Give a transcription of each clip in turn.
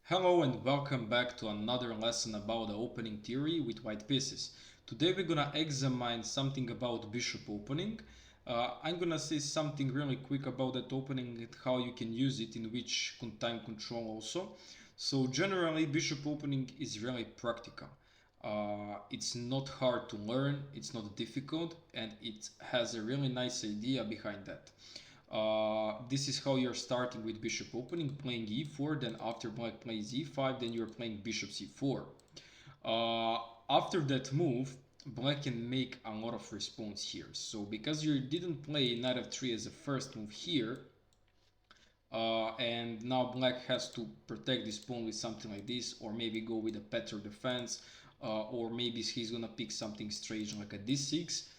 Hello and welcome back to another lesson about the opening theory with white pieces. Today we're gonna examine something about bishop opening. I'm gonna say something really quick about that opening and how you can use it in which time control also. So generally bishop opening is really practical. It's not hard to learn, it's not difficult, and it has a really nice idea behind that. This is how you're starting with bishop opening, playing e4, then after black plays e5, then you're playing bishop c4. After that move, black can make a lot of response here. So because you didn't play knight f3 as a first move here, and now black has to protect this pawn with something like this, or maybe go with a better defense, or maybe he's gonna pick something strange like a d6.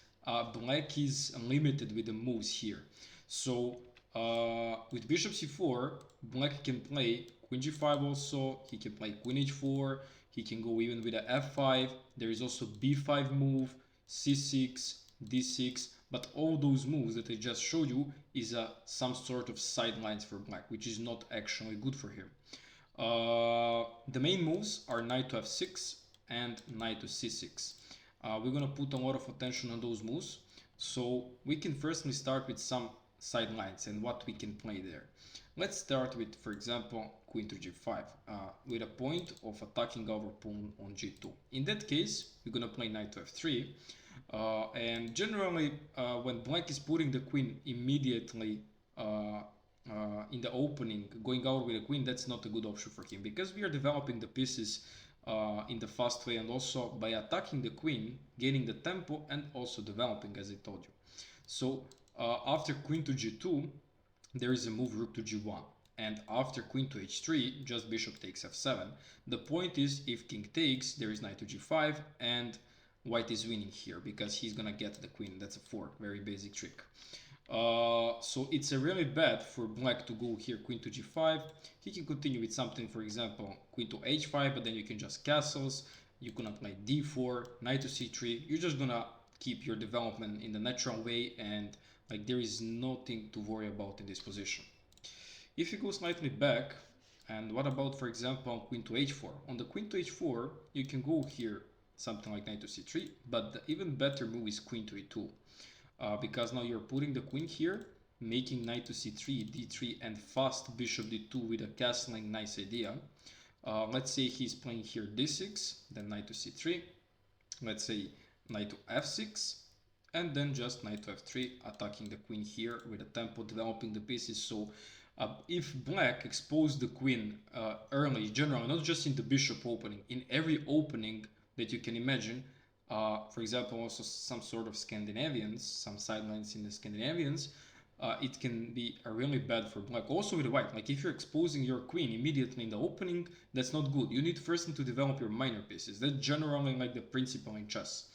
Black is limited with the moves here. So with bishop c4, black can play queen g5 also, he can play queen h4, he can go even with a f5, there is also b5 move, c6, d6, but all those moves that I just showed you is some sort of sidelines for black, which is not actually good for him. The main moves are knight to f6 and knight to c6. We're gonna put a lot of attention on those moves. So we can firstly start with some sidelines and what we can play there. Let's start with, for example, queen to g5 with a point of attacking our pawn on g2. In that case, we're gonna play knight to f3. And generally, when black is putting the queen immediately in the opening, going out with a queen, that's not a good option for him because we are developing the pieces in the fast way and also by attacking the queen, gaining the tempo and also developing, as I told you. So after queen to g2, there is a move rook to g1. And after queen to h3, just bishop takes f7. The point is, if king takes, there is knight to g5, and white is winning here because he's gonna get the queen. That's a fork, very basic trick. So it's a really bad for black to go here queen to g5. He can continue with something, for example, queen to h5, but then you can just castles. You're gonna play d4, knight to c3. You're just gonna keep your development in the natural way, and like there is nothing to worry about in this position. If you go slightly back, and what about, for example, queen to h4? On the queen to h4, you can go here something like knight to c3, but the even better move is queen to e2, because now you're putting the queen here, making knight to c3, d3, and fast bishop d2 with a castling, nice idea. Let's say he's playing here d6, then knight to c3, let's say knight to f6, and then just knight to f3, attacking the queen here with a tempo, developing the pieces. So if black exposed the queen early, generally, not just in the bishop opening, in every opening that you can imagine, for example, also some sort of Scandinavians, some sidelines in the Scandinavians, it can be really bad for black. Also with white, like if you're exposing your queen immediately in the opening, that's not good. You need first to develop your minor pieces. That's generally like the principle in chess.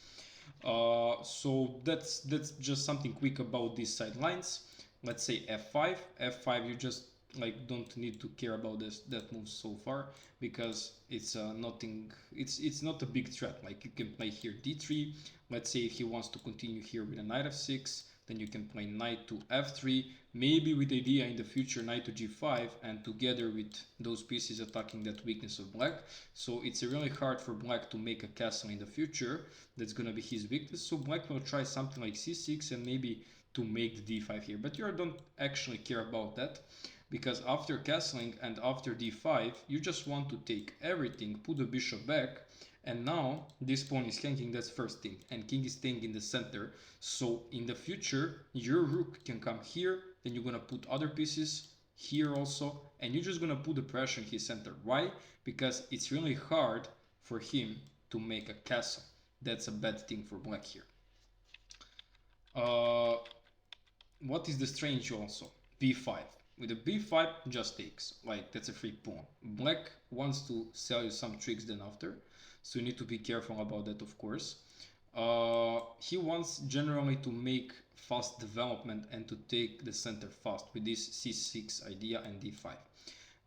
So that's just something quick about these sidelines. Let's say f5. f5, you just like don't need to care about that move so far because it's nothing. It's not a big threat. Like you can play here d3. Let's say if he wants to continue here with a knight f6, then you can play knight to f3. Maybe with the idea in the future knight to g5, and together with those pieces attacking that weakness of black. So it's really hard for black to make a castle in the future. That's gonna be his weakness. So black will try something like c6 and maybe to make the d5 here. But you don't actually care about that because after castling and after d5, you just want to take everything, put the bishop back, and now this pawn is hanging, that's first thing, and king is staying in the center. So in the future, your rook can come here, then you're gonna put other pieces here also, and you're just gonna put the pressure in his center. Why? Because it's really hard for him to make a castle. That's a bad thing for black here. What is the strange also? b5. With a b5, just takes. Like, that's a free pawn. Black wants to sell you some tricks then after, so you need to be careful about that, of course. He wants generally to make fast development and to take the center fast with this c6 idea and d5.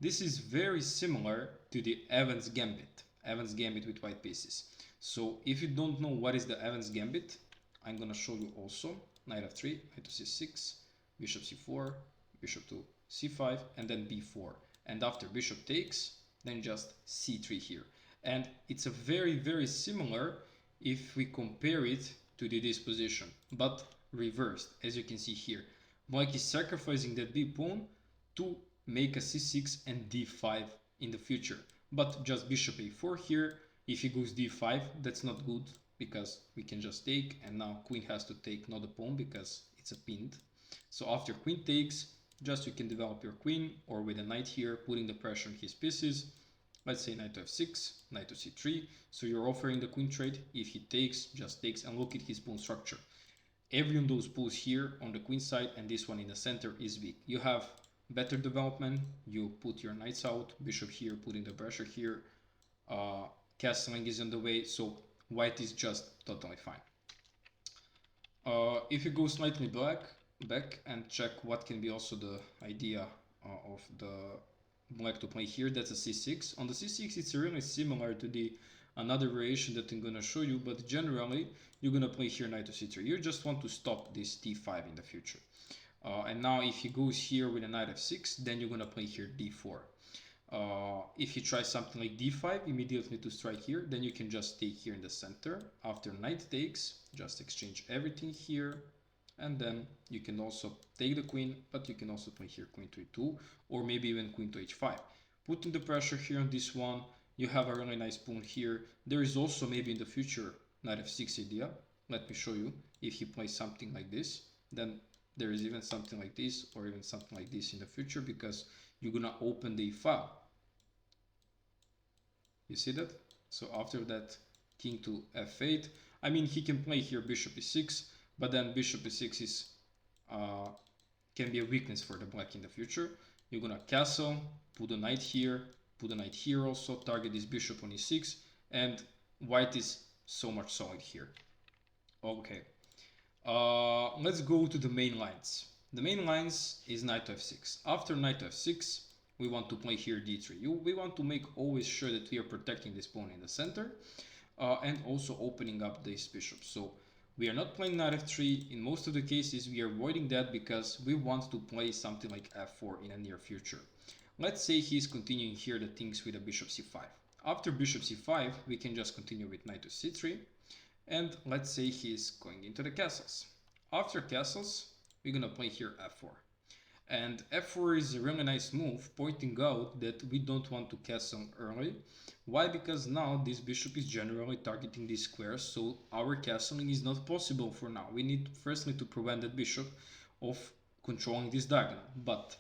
This is very similar to the Evans Gambit. Evans Gambit with white pieces. So if you don't know what is the Evans Gambit, I'm gonna show you also. Knight f3, knight to c6, bishop c4, bishop to c5, and then b4. And after bishop takes, then just c3 here. And it's a very similar if we compare it to the disposition, but reversed, as you can see here. Black is sacrificing that b pawn to make a c6 and d5 in the future. But just bishop a4 here. If he goes d5, that's not good, because we can just take, and now queen has to take, not the pawn, because it's a pinned. So after queen takes, just you can develop your queen, or with a knight here, putting the pressure on his pieces. Let's say knight to f6, knight to c3. So you're offering the queen trade. If he takes, just takes, and look at his pawn structure. Every one of those pulls here on the queen side, and this one in the center is weak. You have better development. You put your knights out, bishop here, putting the pressure here. Castling is on the way, so white is just totally fine. If you go slightly back and check what can be also the idea of the black to play here, that's a c6. On the c6, it's really similar to the another variation that I'm gonna show you, but generally you're gonna play here knight to c3. You just want to stop this d5 in the future. And now if he goes here with a knight f6, then you're gonna play here d4. If he tries something like d5 immediately to strike here, then you can just take here in the center. After knight takes, just exchange everything here, and then you can also take the queen, but you can also play here queen to e2, or maybe even queen to h5. Putting the pressure here on this one, you have a really nice pawn here. There is also maybe in the future knight f6 idea. Let me show you. If he plays something like this, then there is even something like this, or even something like this in the future, because you're gonna open the file. You see that? So after that, king to f8. I mean, he can play here bishop e6, but then bishop e6 is can be a weakness for the black in the future. You're gonna castle, put a knight here, put a knight here also, target this bishop on e6, and white is so much solid here. Okay, let's go to the main lines. The main lines is knight to f6. After knight to f6, we want to play here d3. We want to make always sure that we are protecting this pawn in the center, and also opening up this bishop. So we are not playing knight f3. In most of the cases, we are avoiding that because we want to play something like f4 in the near future. Let's say he's continuing here the things with a bishop c5. After bishop c5, we can just continue with knight to c3. And let's say he's going into the castles. After castles, we're gonna play here f4. And f4 is a really nice move, pointing out that we don't want to castle early. Why? Because now this bishop is generally targeting these squares, so our castling is not possible for now. We need firstly to prevent that bishop of controlling this diagonal. But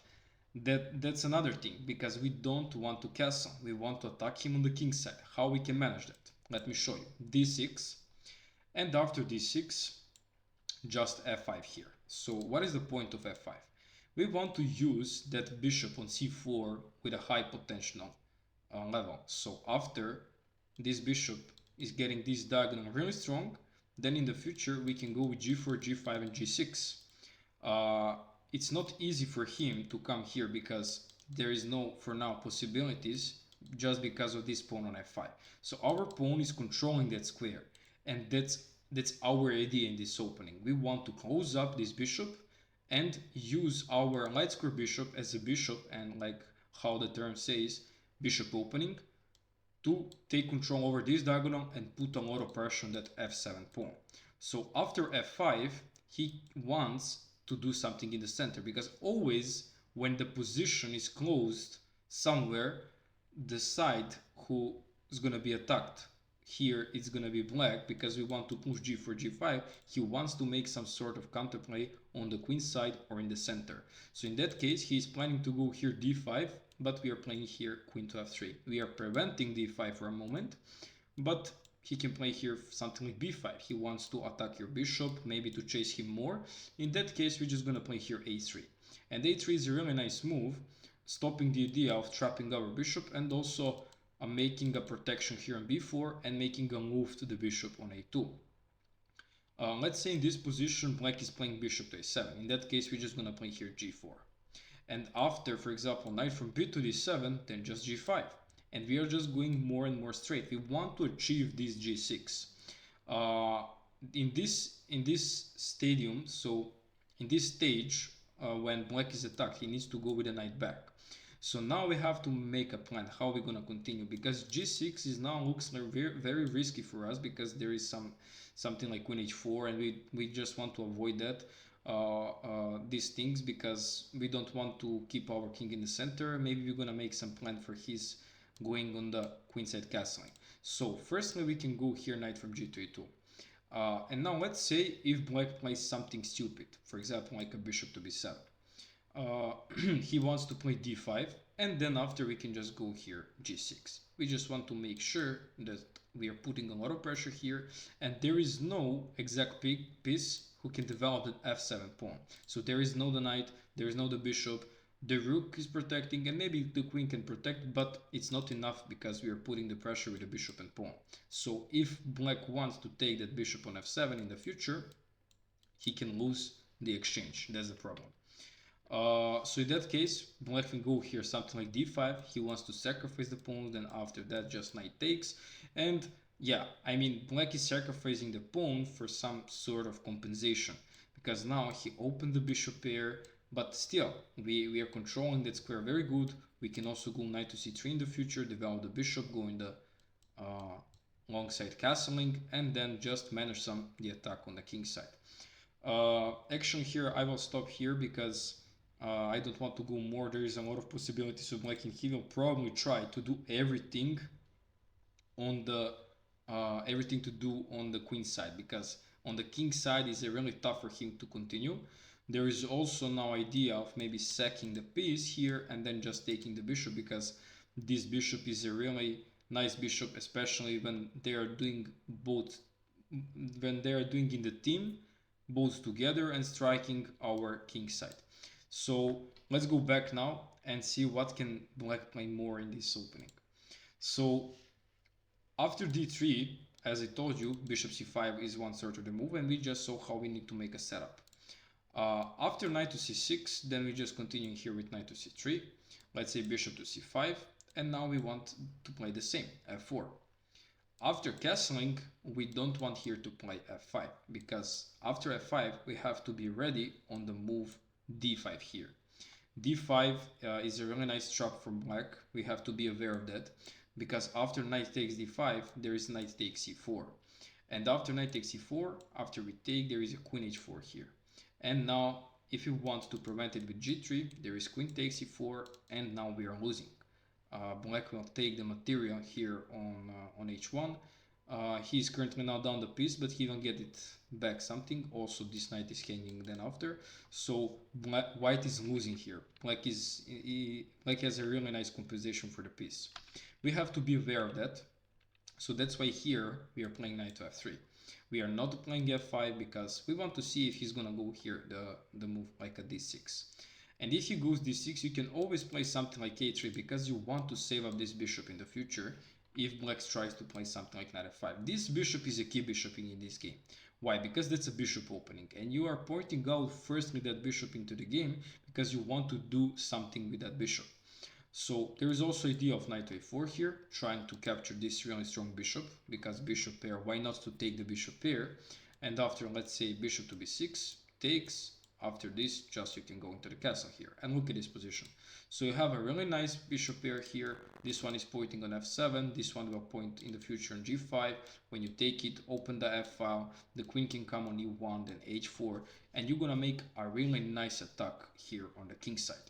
that's another thing, because we don't want to castle. We want to attack him on the king side. How we can manage that? Let me show you. d6, and after d6, just f5 here. So what is the point of f5? We want to use that bishop on c4 with a high potential level. So after this bishop is getting this diagonal really strong, then in the future we can go with g4, g5, and g6. It's not easy for him to come here because there is no, for now, possibilities just because of this pawn on f5. So our pawn is controlling that square, and that's our idea in this opening. We want to close up this bishop and use our light square bishop as a bishop, and like how the term says, bishop opening, to take control over this diagonal and put a lot of pressure on that f7 pawn. So after f5, he wants to do something in the center, because always when the position is closed somewhere, the side who is going to be attacked here it's going to be black, because we want to push g4, g5. He wants to make some sort of counterplay on the queen side or in the center. So in that case, he's planning to go here d5, but we are playing here queen to f3. We are preventing d5 for a moment, but he can play here something like b5. He wants to attack your bishop, maybe to chase him more. In that case, we're just going to play here a3. And a3 is a really nice move, stopping the idea of trapping our bishop, and also making a protection here on b4 and making a move to the bishop on a2. Let's say in this position black is playing bishop to a7. In that case, we're just going to play here g4. And after, for example, knight from b to d7, then just g5. And we are just going more and more straight. We want to achieve this g6. In this stadium, so in this stage, when black is attacked, he needs to go with a knight back. So now we have to make a plan how we're gonna continue, because g6 is now looks like very risky for us, because there is something like queen h4, and we just want to avoid that these things, because we don't want to keep our king in the center. Maybe we're gonna make some plan for his going on the queenside castling. So firstly we can go here knight from g2 e2. And now let's say if black plays something stupid, for example like a bishop to b7. He wants to play d5, and then after we can just go here g6. We just want to make sure that we are putting a lot of pressure here, and there is no exact piece who can develop the f7 pawn. So there is no the knight, there is no the bishop, the rook is protecting, and maybe the queen can protect, but it's not enough because we are putting the pressure with the bishop and pawn. So if black wants to take that bishop on f7 in the future, he can lose the exchange. That's the problem. So in that case, black can go here something like d5. He wants to sacrifice the pawn, then after that just knight takes. And yeah, I mean, black is sacrificing the pawn for some sort of compensation, because now he opened the bishop pair, but still we are controlling that square very good. We can also go knight to c3 in the future, develop the bishop, go in the long side castling, and then just manage the attack on the king side. Actually here I will stop here, because I don't want to go more. There is a lot of possibilities of black, and he will probably try to do everything on the everything to do on the queen side, because on the king side is really tough for him to continue. There is also no idea of maybe sacking the piece here and then just taking the bishop, because this bishop is a really nice bishop, especially when they are doing both, when they are doing in the team both together and striking our king side. So let's go back now and see what can black play more in this opening. So after d3, as I told you, bishop c5 is one sort of the move, and we just saw how we need to make a setup. After knight to c6, then we just continue here with knight to c3. Let's say bishop to c5, and now we want to play the same, f4. After castling, we don't want here to play f5, because after f5 we have to be ready on the move d5 here. d5 is a really nice trap from black. We have to be aware of that, because after knight takes d5 there is knight takes c4, and after knight takes c4, after we take, there is a queen h4 here. And now if you want to prevent it with g3, there is queen takes c4, and now we are losing. Black will take the material here on h1. He's currently now down the piece, but he will get it back something. Also this knight is hanging then after, so white is losing here. Black has a really nice compensation for the piece. We have to be aware of that. So that's why here we are playing knight to f3. We are not playing f5, because we want to see if he's gonna go here the move like a d6. And if he goes d6, you can always play something like a3, because you want to save up this bishop in the future if black tries to play something like knight f5. This bishop is a key bishop in this game. Why? Because that's a bishop opening, and you are pointing out firstly that bishop into the game because you want to do something with that bishop. So there is also idea of knight to a4 here, trying to capture this really strong bishop, because bishop pair, why not to take the bishop pair? And after, let's say, bishop to b6 takes. After this, just you can go into the castle here, and look at this position. So you have a really nice bishop pair here. This one is pointing on f7, this one will point in the future on g5. When you take it, open the f file, the queen can come on e1, then h4, and you're gonna make a really nice attack here on the king side.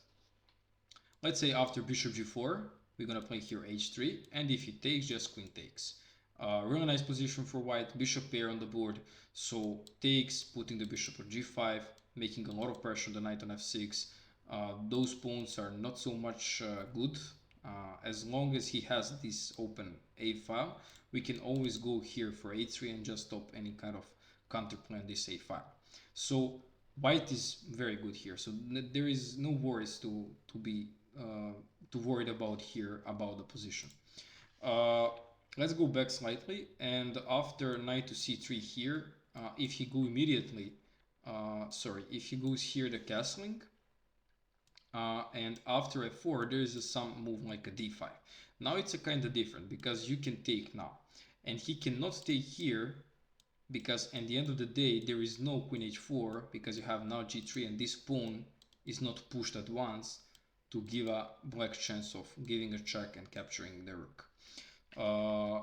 Let's say after bishop g4, we're gonna play here h3, and if he takes, just queen takes. Really nice position for white, bishop pair on the board. So takes, putting the bishop on g5, making a lot of pressure on the knight on f6. Those pawns are not so much good. As long as he has this open a file, we can always go here for a3 and just stop any kind of counter play on this a file. So white is very good here. So there is no worries to be worried about here about the position. Let's go back slightly, and after knight to c3 here, if he go immediately, if he goes here the castling, and after f4 there is some move like a d5. Now it's a kind of different, because you can take now, and he cannot stay here, because at the end of the day there is no queen h4, because you have now g3, and this pawn is not pushed at once to give a black chance of giving a check and capturing the rook.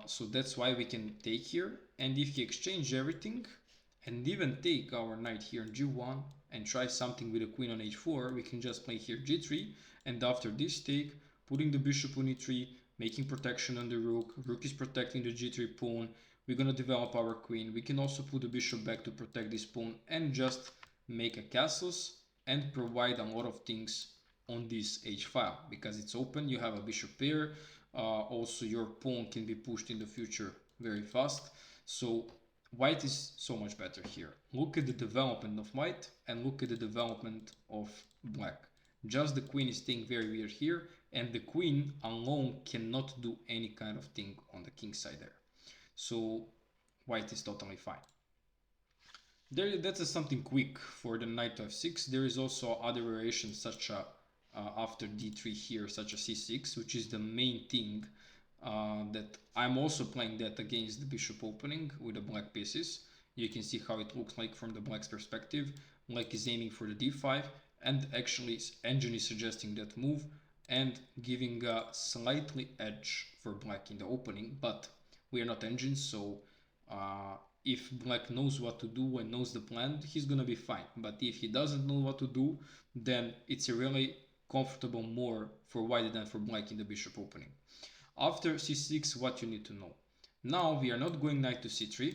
So that's why we can take here, and if he exchange everything and even take our knight here on g1 and try something with a queen on h4, we can just play here g3, and after this take, putting the bishop on e3, making protection on the rook. Rook is protecting the g3 pawn. We're gonna develop our queen. We can also put the bishop back to protect this pawn and just make a castles and provide a lot of things on this h file because it's open. You have a bishop pair. Also, your pawn can be pushed in the future very fast. So white is so much better here. Look at the development of white and look at the development of black. Just the queen is staying very weird here, and the queen alone cannot do any kind of thing on the king side there. So white is totally fine. That's something quick for the knight to f6. There is also other variations such as after d3 here, such as c6, which is the main thing that I'm also playing that against the bishop opening with the black pieces. You can see how it looks like from the black's perspective. Black is aiming for the d5, and actually engine is suggesting that move and giving a slightly edge for black in the opening, but we are not engines, so if black knows what to do and knows the plan, he's gonna be fine. But if he doesn't know what to do, then it's a really comfortable more for white than for black in the bishop opening. After c6, what you need to know. Now we are not going knight to c3,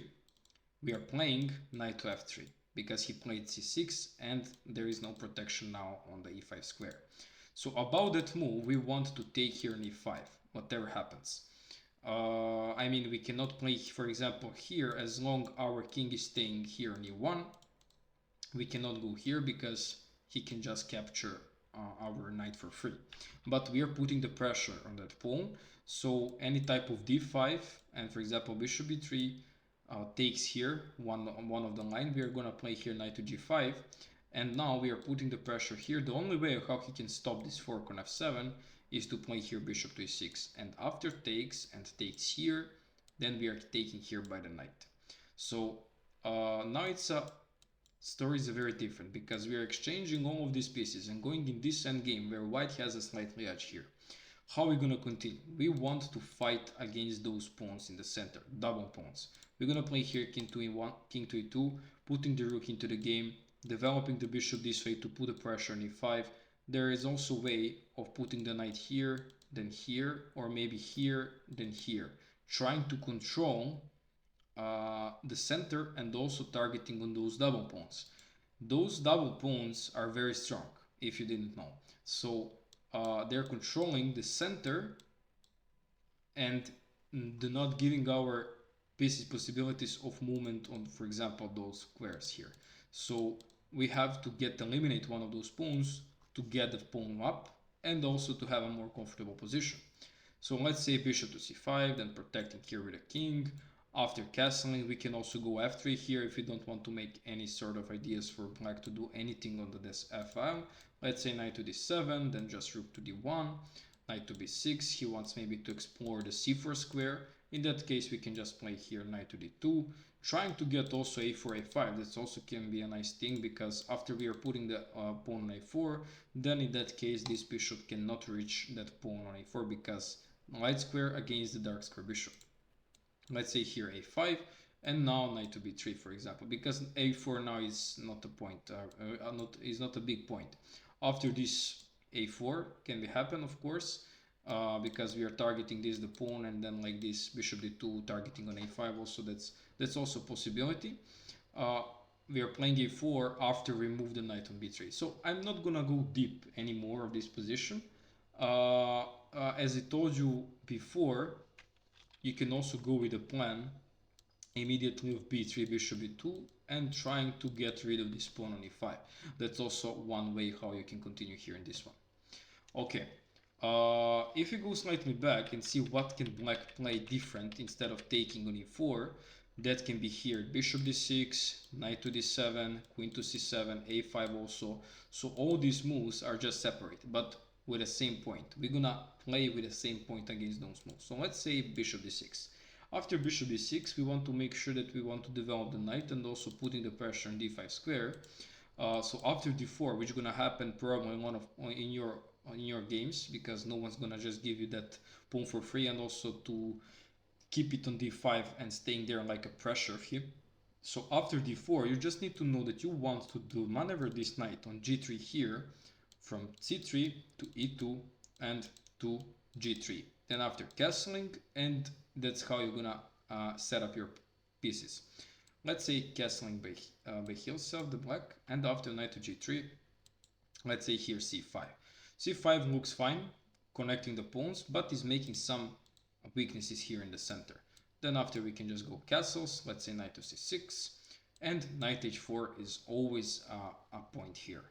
we are playing knight to f3 because he played c6 and there is no protection now on the e5 square. So about that move, we want to take here on e5, whatever happens. I mean, we cannot play, for example, here as long our king is staying here on e1. We cannot go here because he can just capture our knight for free. But we are putting the pressure on that pawn. So any type of d5 and, for example, bishop b3 takes here one of the line. We are going to play here knight to g5. And now we are putting the pressure here. The only way how he can stop this fork on f7 is to play here bishop to e6. And after takes and takes here, then we are taking here by the knight. So now it's a story is very different because we are exchanging all of these pieces and going in this endgame where white has a slightly edge here. How are we going to continue? We want to fight against those pawns in the center, double pawns. We're going to play here king to e1, king to e2, putting the rook into the game, developing the bishop this way to put the pressure on e5. There is also a way of putting the knight here, then here, or maybe here, then here, trying to control the center and also targeting on those double pawns. Those double pawns are very strong, if you didn't know. So they're controlling the center and do not giving our pieces possibilities of movement on, for example, those squares here. So we have to eliminate one of those pawns to get the pawn up and also to have a more comfortable position. So let's say bishop to c5, then protecting here with a king. After castling, we can also go f3 here if we don't want to make any sort of ideas for black to do anything on this f file. Let's say knight to d7, then just rook to d1, knight to b6. He wants maybe to explore the c4 square. In that case, we can just play here knight to d2, trying to get also a4, a5. That also can be a nice thing because after we are putting the pawn on a4, then in that case, this bishop cannot reach that pawn on a4 because light square against the dark square bishop. Let's say here a5 and now knight to b3, for example, because a4 now is not a point, is not a big point. After this a4 can be happen, of course, because we are targeting this the pawn and then like this bishop d2 targeting on a5 also. That's also a possibility. We are playing a4 after we move the knight on b3. So I'm not gonna go deep anymore of this position. As I told you before, you can also go with a plan immediately of b3, bishop b2, and trying to get rid of this pawn on e5. That's also one way how you can continue here in this one. Okay, if you go slightly back and see what can black play different instead of taking on e4, that can be here bishop d6, knight to d7, queen to c7, a5 also. So all these moves are just separated, but with the same point. We're gonna play with the same point against those moves. So let's say bishop d6. After bishop d6, we want to make sure that we want to develop the knight and also putting the pressure on d5 square. So after d4, which is gonna happen probably in your in your games, because no one's gonna just give you that pawn for free, and also to keep it on d5 and staying there like a pressure here. So after d4, you just need to know that you want to do maneuver this knight on g3 here, from c3 to e2 and to g3. Then after castling, and that's how you're gonna set up your pieces. Let's say castling by himself, the black, and after knight to g3, let's say here c5. c5 looks fine, connecting the pawns, but is making some weaknesses here in the center. Then after we can just go castles, let's say knight to c6, and knight h4 is always a point here.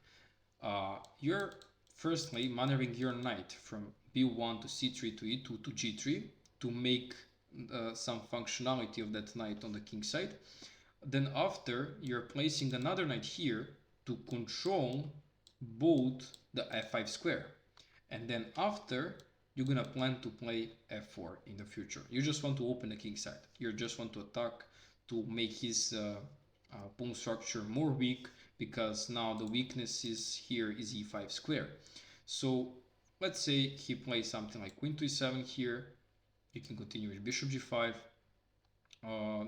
You're firstly maneuvering your knight from b1 to c3 to e2 to g3 to make some functionality of that knight on the king side. Then after, you're placing another knight here to control both the f5 square. And then after, you're gonna plan to play f4 in the future. You just want to open the king side. You just want to attack to make his pawn structure more weak, because now the weakness is here is e5 square. So let's say he plays something like queen to e7 here. You can continue with bishop g5.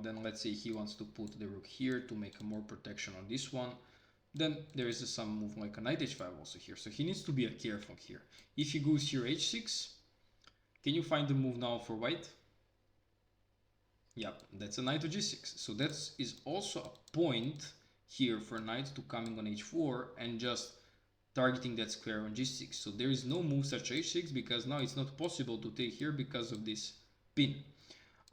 Then let's say he wants to put the rook here to make more protection on this one. Then there is some move like a knight h5 also here. So he needs to be careful here. If he goes here h6, can you find the move now for white? Yep, that's a knight to g6. So that is also a point here for knight to coming on h4 and just targeting that square on g6. So there is no move such h6, because now it's not possible to take here because of this pin.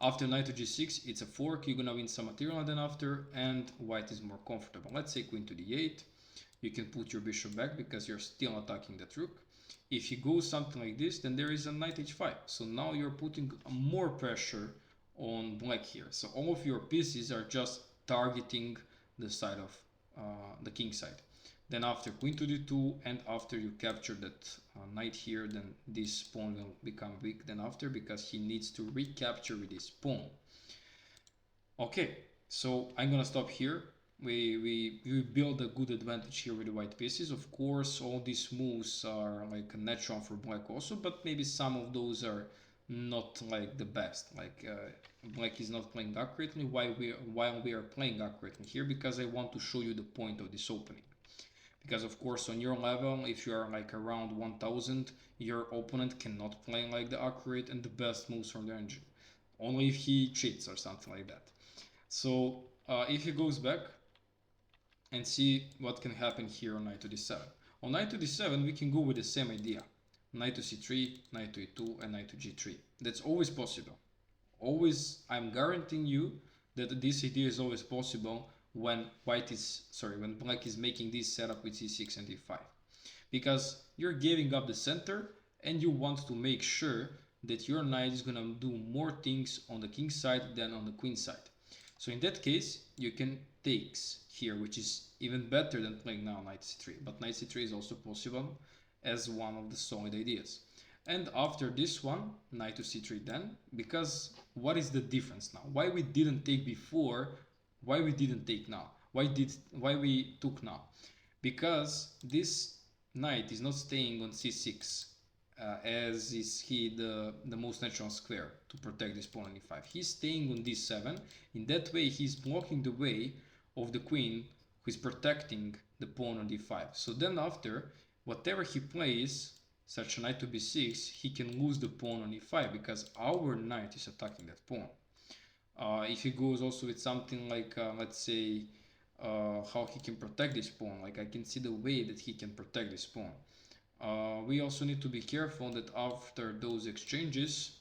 After knight to g6, it's a fork. You're gonna win some material then after, and white is more comfortable. Let's say queen to d8. You can put your bishop back because you're still attacking that rook. If you go something like this, then there is a knight h5. So now you're putting more pressure on black here. So all of your pieces are just targeting the side of the king side. Then after queen to d2, and after you capture that knight here, then this pawn will become weak then after, because he needs to recapture with this pawn. Okay, so I'm gonna stop here. We build a good advantage here with the white pieces. Of course, all these moves are like natural for black also, but maybe some of those are not like the best. Like black is not playing accurately while we are playing accurately here, because I want to show you the point of this opening. Because of course on your level, if you are like around 1000, your opponent cannot play like the accurate and the best moves from the engine. Only if he cheats or something like that. So if he goes back and see what can happen here on knight to d7. On knight to d7, we can go with the same idea. Knight to c3, knight to e2, and knight to g3. That's always possible. Always, I'm guaranteeing you that this idea is always possible when when black is making this setup with c6 and d5, because you're giving up the center and you want to make sure that your knight is gonna do more things on the king side than on the queen side. So in that case, you can take here, which is even better than playing now knight c3, but knight c3 is also possible as one of the solid ideas. And after this one, knight to c3 then, because what is the difference now? Why we didn't take before, why we didn't take now? Why we took now? Because this knight is not staying on c6 as is he the most natural square to protect this pawn on e5. He's staying on d7. In that way, he's blocking the way of the queen, who is protecting the pawn on d5. So then after, whatever he plays, such a knight to b6, he can lose the pawn on e5, because our knight is attacking that pawn. If he goes also with something like, let's say, how he can protect this pawn, like I can see the way that he can protect this pawn. We also need to be careful that after those exchanges,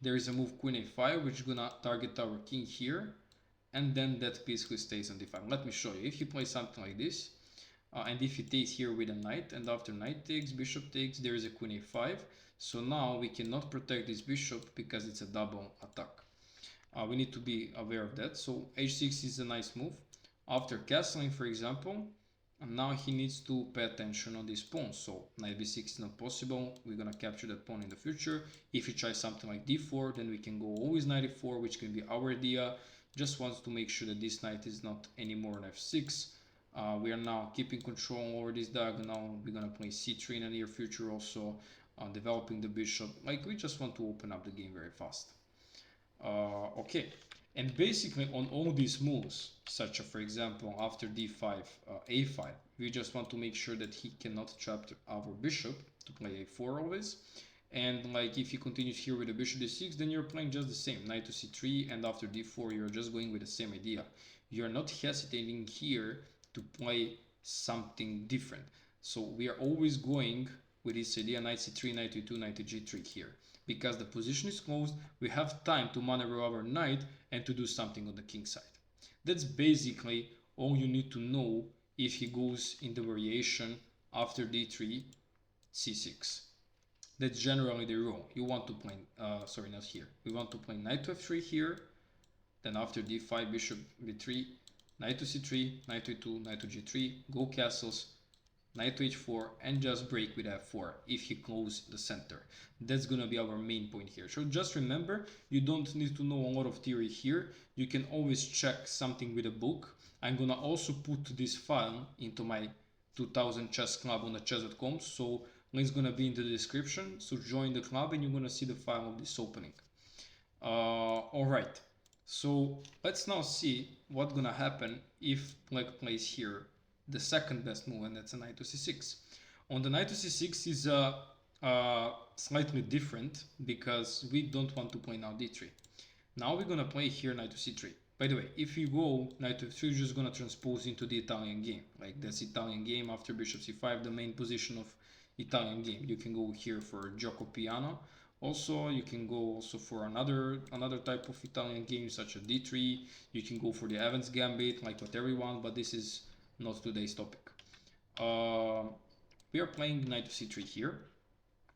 there is a move queen a5, which is gonna target our king here, and then that basically stays on d5. Let me show you. If he plays something like this, and if he takes here with a knight, and after knight takes, bishop takes, there is a queen a5. So now we cannot protect this bishop because it's a double attack. We need to be aware of that. So h6 is a nice move. After castling, for example, and now he needs to pay attention on this pawn. So knight b6 is not possible. We're gonna capture that pawn in the future. If he tries something like d4, then we can go always knight e4, which can be our idea. Just wants to make sure that this knight is not anymore on f6. We are now keeping control over this diagonal. We're gonna play c3 in the near future also, developing the bishop. Like, we just want to open up the game very fast. Okay, and basically on all these moves, such as for example after d5, a5, we just want to make sure that he cannot trap our bishop to play a4 always. And like if he continues here with the bishop d6, then you're playing just the same, knight to c3, and after d4 you're just going with the same idea. You're not hesitating here to play something different. So we are always going with this idea, knight c3, knight e2, knight to g3 here. Because the position is closed, we have time to maneuver our knight and to do something on the king side. That's basically all you need to know if he goes in the variation after d3, c6. That's generally the rule. You want to play, sorry, not here. We want to play knight to f3 here, then after d5, bishop b3, knight to c3, knight to e2, knight to g3, go castles, knight to h4, and just break with f4 if he closes the center. That's gonna be our main point here. So just remember, you don't need to know a lot of theory here. You can always check something with a book. I'm gonna also put this file into my 2000 chess club on the chess.com, so link's gonna be in the description. So join the club and you're gonna see the file of this opening. All right. So let's now see what's gonna happen if black plays here the second best move, and that's a knight to c6. On the knight to c6 is slightly different because we don't want to play now d3. Now we're gonna play here knight to c3. By the way, if you go knight to f3, you're just gonna transpose into the Italian game. Like that's Italian game after bishop c5, the main position of Italian game. You can go here for gioco piano. Also, you can go also for another type of Italian game such as d3. You can go for the Evans gambit, like what everyone, but this is not today's topic. We are playing knight to c3 here,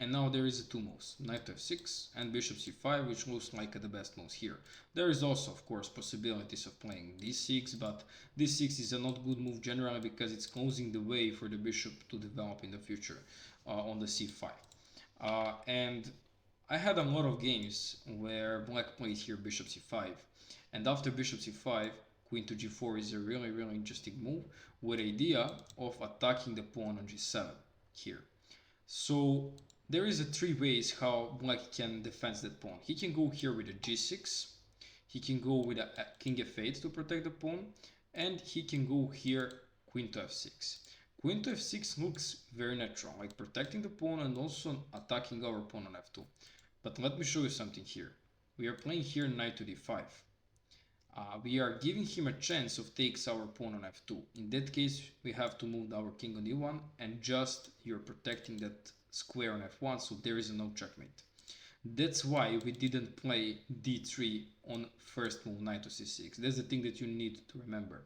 and now there is two moves, knight to f6 and bishop c5, which looks like the best moves here. There is also, of course, possibilities of playing d6, but d6 is a not good move generally because it's closing the way for the bishop to develop in the future on the c5. And I had a lot of games where black played here bishop c5, and after bishop c5, queen to g4 is a really interesting move with the idea of attacking the pawn on g7 here. So there is three ways how black can defend that pawn. He can go here with a g6, he can go with a king f8 to protect the pawn, and he can go here queen to f6. Queen to f6 looks very natural, like protecting the pawn and also attacking our pawn on f2. But let me show you something here. We are playing here knight to d5. We are giving him a chance of takes our pawn on f2. In that case, we have to move our king on e1, and just you're protecting that square on f1, so there is no checkmate. That's why we didn't play d3 on first move knight to c6. That's the thing that you need to remember.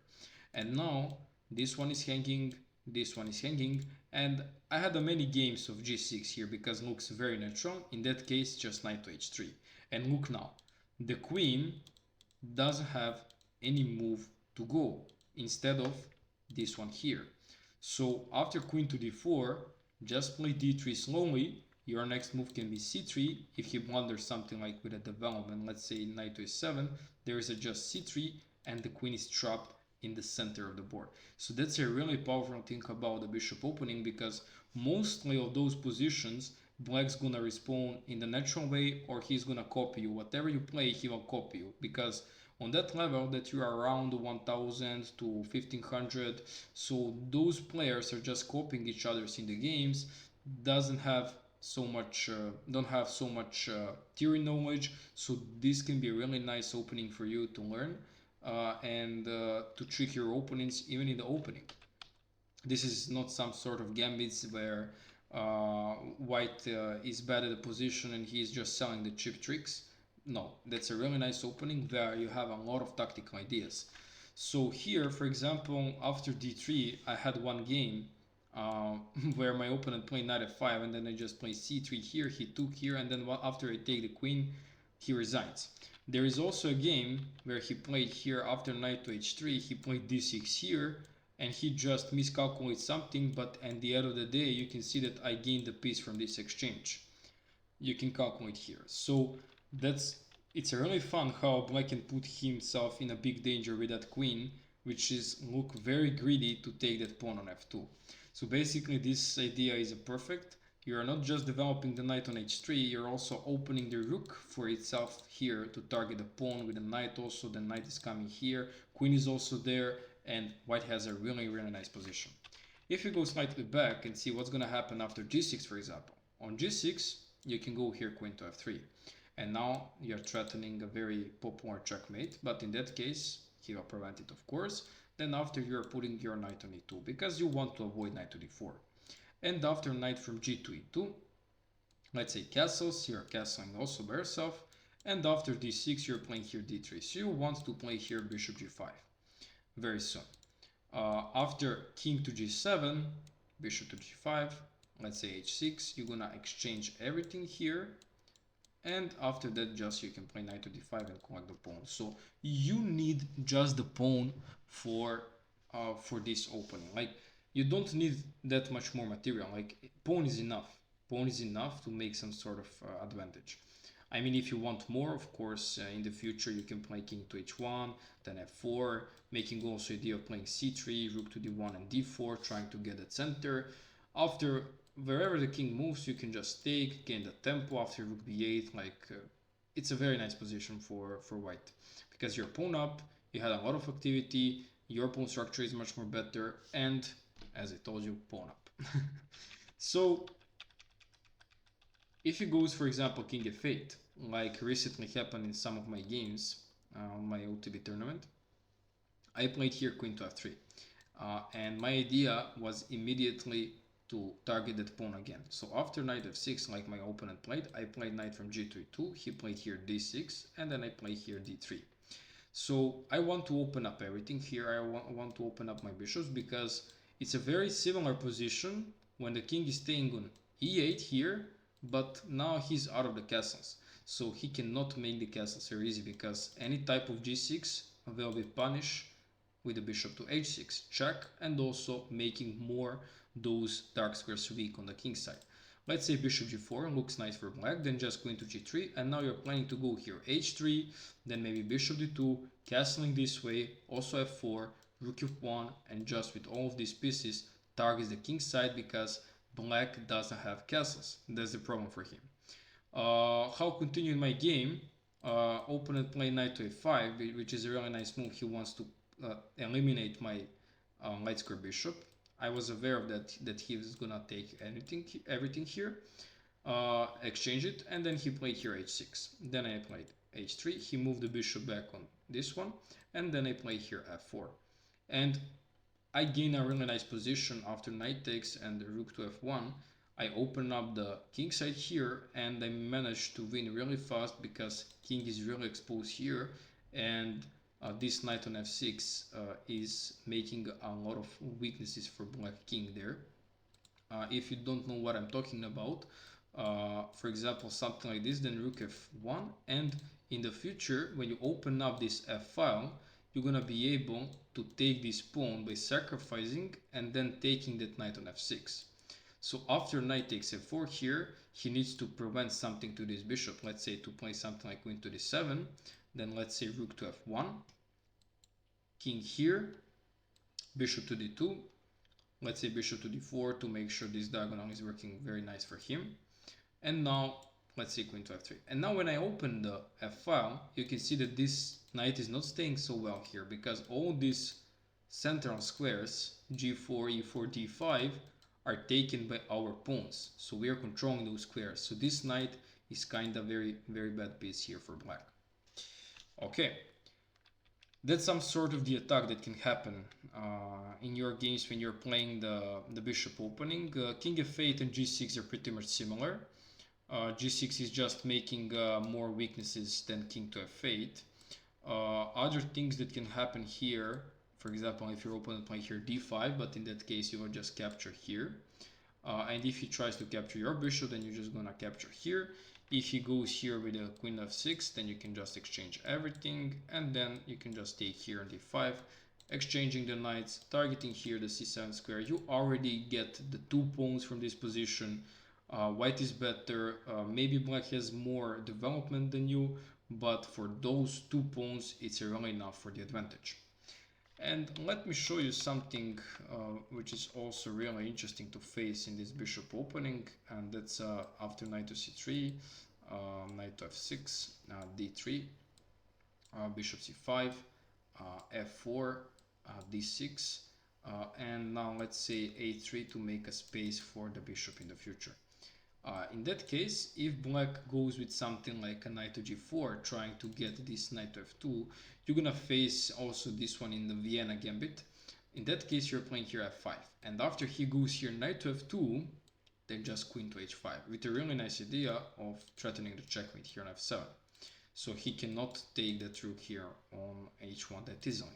And now this one is hanging, this one is hanging, and I had many games of g6 here because it looks very natural. In that case, just knight to h3. And look now, the queen doesn't have any move to go instead of this one here. So after queen to d4, just play d3 slowly. Your next move can be c3. If he blunders something like with a development, let's say knight to a7, there is a just c3 and the queen is trapped in the center of the board. So that's a really powerful thing about the bishop opening, because mostly of those positions black's gonna respond in the natural way, or he's gonna copy you. Whatever you play, he will copy you, because on that level that you are around 1000 to 1500, so those players are just copying each other in the games, don't have so much theory knowledge. So this can be a really nice opening for you to learn and to trick your opponents even in the opening. This is not some sort of gambits where white is bad at a position and he's just selling the cheap tricks. No, that's a really nice opening where you have a lot of tactical ideas. So here, for example, after d3, I had one game where my opponent played knight f5, and then I just played c3 here, he took here, and then after I take the queen, he resigns. There is also a game where he played here after knight to h3, he played d6 here, and he just miscalculates something, but at the end of the day, you can see that I gained the piece from this exchange. You can calculate here. So it's really fun how black can put himself in a big danger with that queen which is look very greedy to take that pawn on f2. So basically this idea is a perfect. You're not just developing the knight on h3, you're also opening the rook for itself here to target the pawn with the knight also. The knight is coming here, queen is also there, and white has a really, really nice position. If you go slightly back and see what's going to happen after g6, for example. On g6, you can go here queen to f3. And now you're threatening a very popular checkmate, but in that case, he will prevent it, of course. Then after you're putting your knight on e2, because you want to avoid knight to d4. And after knight from g to e2, let's say castles, you're castling also by yourself. And after d6, you're playing here d3. So you want to play here bishop g5 very soon. After king to g7, bishop to g5, let's say h6, you're gonna exchange everything here, and after that just you can play knight to d5 and collect the pawn. So you need just the pawn for this opening. Like, you don't need that much more material. Like, pawn is enough. Pawn is enough to make some sort of advantage. I mean, if you want more, of course, in the future you can play king to h1, then f4, making also idea of playing c3, rook to d1 and d4, trying to get at center. After wherever the king moves, you can just take, gain the tempo after rook b8. Like, it's a very nice position for white, because you're pawn up, you had a lot of activity, your pawn structure is much more better, and as I told you, pawn up. So if he goes, for example, king f8, like recently happened in some of my games on my OTB tournament, I played here queen to f3. And my idea was immediately to target that pawn again. So after knight f6, like my opponent played, I played knight from g to e2, he played here d6, and then I played here d3. So I want to open up everything here. I want to open up my bishops, because it's a very similar position when the king is staying on e8 here, but now he's out of the castles. So he cannot make the castles very easy, because any type of g6 will be punished with the bishop to h6 check, and also making more those dark squares weak on the king side. Let's say bishop g4 looks nice for black, then just queen to g3, and now you're planning to go here h3, then maybe bishop d2, castling this way, also f4, rook f1, and just with all of these pieces targets the king side, because black doesn't have castles. That's the problem for him. How continue in my game? Opponent play knight to a5, which is a really nice move. He wants to eliminate my light square bishop. I was aware of that he was gonna take everything here, exchange it, and then he played here h6. Then I played h3. He moved the bishop back on this one, and then I played here f4. And I gain a really nice position after knight takes and the rook to f1. I open up the king side here, and I managed to win really fast, because king is really exposed here, and this knight on f6 is making a lot of weaknesses for black king there. If you don't know what I'm talking about, for example, something like this, then rook f1, and in the future, when you open up this f file, you're gonna be able to take this pawn by sacrificing and then taking that knight on f6. So after knight takes f4 here, he needs to prevent something to this bishop. Let's say to play something like queen to d7, then let's say rook to f1, king here, bishop to d2, let's say bishop to d4 to make sure this diagonal is working very nice for him. And now let's say queen to f3. And now when I open the f file, you can see that this knight is not staying so well here, because all these central squares, g4, e4, d5, are taken by our pawns. So we are controlling those squares. So this knight is kind of very, very bad piece here for black. Okay. That's some sort of the attack that can happen in your games when you're playing the bishop opening. King f8 and g6 are pretty much similar. G6 is just making more weaknesses than king to f8. Other things that can happen here, for example, if your opponent plays here d5, but in that case you will just capture here. And if he tries to capture your bishop, then you're just gonna capture here. If he goes here with a queen f6, then you can just exchange everything, and then you can just take here on d5, exchanging the knights, targeting here the c7 square. You already get the two pawns from this position. White is better, maybe black has more development than you, but for those two pawns, it's really enough for the advantage. And let me show you something which is also really interesting to face in this bishop opening, and that's after knight to c3, knight to f6, d3, bishop c5, f4, d6, and now let's say a3 to make a space for the bishop in the future. In that case, if black goes with something like a knight to g4, trying to get this knight to f2, you're gonna face also this one in the Vienna gambit. In that case, you're playing here f5. And after he goes here knight to f2, then just queen to h5, with a really nice idea of threatening the checkmate here on f7. So he cannot take that rook here on h1 that easily.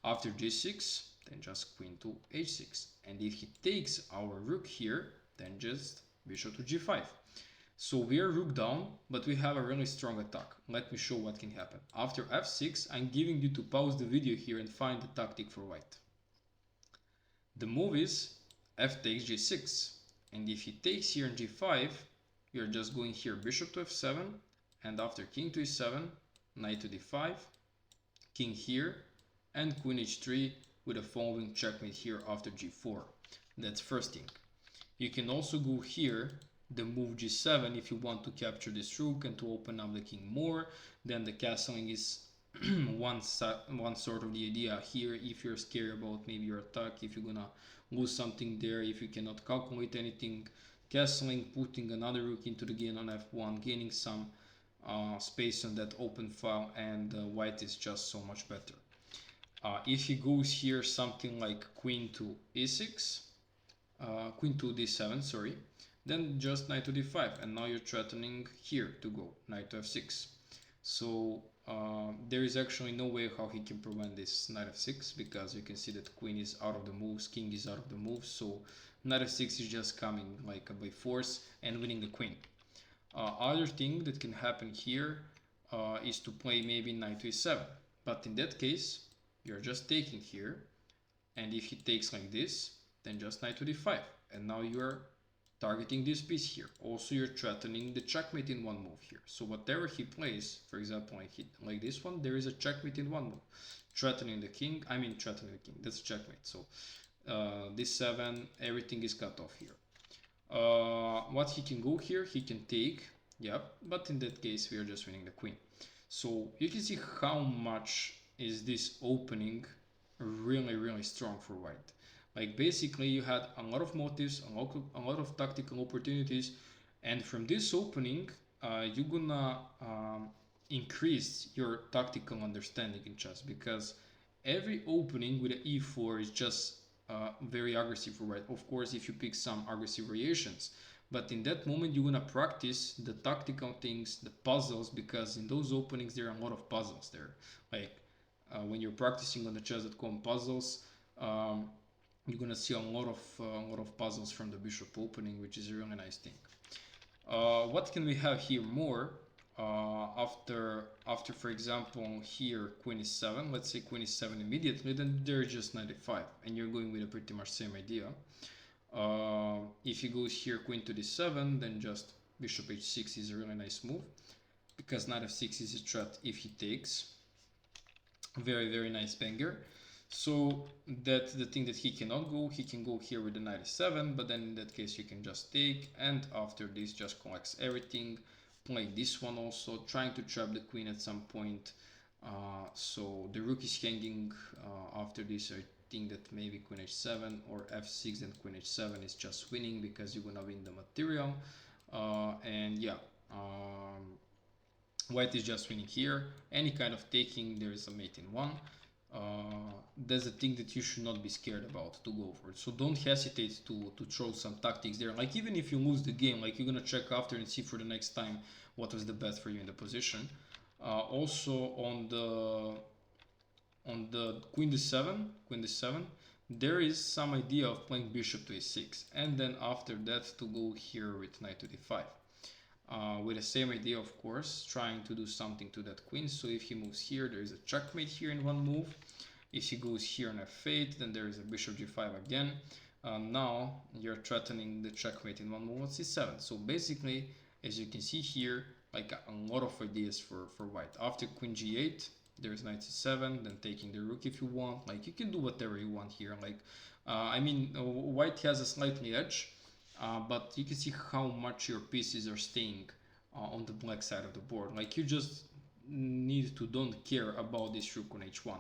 After g6, then just queen to h6. And if he takes our rook here, then just bishop to g5. So we are rook down, but we have a really strong attack. Let me show what can happen. After f6, I'm giving you to pause the video here and find the tactic for white. The move is f takes g6. And if he takes here in g5, you're just going here bishop to f7, and after king to e7, knight to d5, king here, and queen h3 with a following checkmate here after g4. That's first thing. You can also go here, the move g7, if you want to capture this rook and to open up the king more. Then the castling is one sort of the idea here. If you're scared about maybe your attack, if you're gonna lose something there, if you cannot calculate anything, castling, putting another rook into the game on f1, gaining some space on that open file, and white is just so much better. If he goes here something like queen to e6, queen to d7, sorry, then just knight to d5, and now you're threatening here to go knight to f6. So there is actually no way how he can prevent this knight f6, because you can see that queen is out of the moves, king is out of the moves, so knight f6 is just coming like by force and winning the queen. Other thing that can happen here is to play maybe knight to e7, but in that case you're just taking here, and if he takes like this, then just knight to d5, and now you're targeting this piece here. Also, you're threatening the checkmate in one move here. So whatever he plays, for example, like this one, there is a checkmate in one move. Threatening the king, threatening the king, that's checkmate. So this 7, everything is cut off here. What he can go here, he can take, yep, but in that case, we are just winning the queen. So you can see how much is this opening really, really strong for white. Like basically you had a lot of motives, a lot of tactical opportunities, and from this opening you're gonna increase your tactical understanding in chess, because every opening with an e4 is just very aggressive for white. Of course, if you pick some aggressive variations, but in that moment you're gonna practice the tactical things, the puzzles, because in those openings there are a lot of puzzles there. Like when you're practicing on the chess.com puzzles, you're gonna see a lot of puzzles from the bishop opening, which is a really nice thing. What can we have here more? After for example here queen is 7, let's say queen is 7 immediately, then there's just knight f5, and you're going with a pretty much same idea. If he goes here queen to d7, then just bishop h6 is a really nice move, because knight f6 is a threat if he takes. Very, very nice banger. So that's the thing that he cannot go. He can go here with the knight e7, but then in that case you can just take, and after this just collects everything. Play this one also, trying to trap the queen at some point. So the rook is hanging. After this I think that maybe queen h7 or f6 and queen h7 is just winning, because you're gonna win the material. And yeah, white is just winning here. Any kind of taking, there is a mate in one. That's a thing that you should not be scared about to go for it. So don't hesitate to throw some tactics there. Like even if you lose the game, like you're gonna check after and see for the next time what was the best for you in the position. Also on the queen d7, there is some idea of playing bishop to e6, and then after that to go here with knight to d5. With the same idea, of course, trying to do something to that queen. So if he moves here, there is a checkmate here in one move. If he goes here on f8, then there is a bishop g5 again. Now you're threatening the checkmate in one move on c7. So basically, as you can see here, like a lot of ideas for white. After queen g8, there's knight c7, then taking the rook if you want. Like, you can do whatever you want here. Like, white has a slightly edge, but you can see how much your pieces are staying on the black side of the board. Like, you just need to don't care about this rook on h1.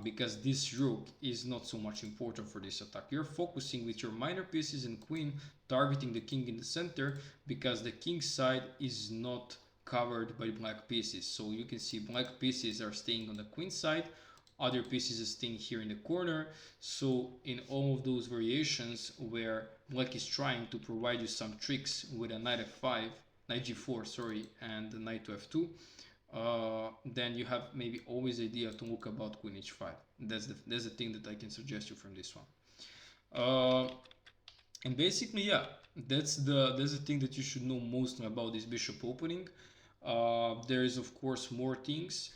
Because this rook is not so much important for this attack. You're focusing with your minor pieces and queen, targeting the king in the center, because the king side is not covered by black pieces. So you can see black pieces are staying on the queen side, other pieces are staying here in the corner. So in all of those variations where black is trying to provide you some tricks with a knight f5, knight g4, sorry, and the knight to f2, then you have maybe always idea to look about queen h5. That's the thing that I can suggest you from this one. And basically, yeah, that's the thing that you should know mostly about this bishop opening. There is of course more things.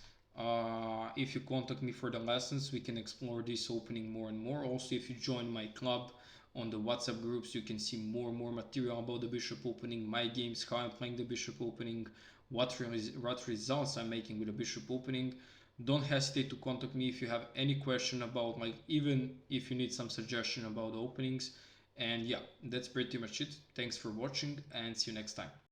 If you contact me for the lessons, we can explore this opening more and more. Also, if you join my club on the WhatsApp groups, you can see more and more material about the bishop opening, my games, how I'm playing the bishop opening, what results I'm making with the bishop opening. Don't hesitate to contact me if you have any question about, like, even if you need some suggestion about the openings. And yeah, that's pretty much it. Thanks for watching and see you next time.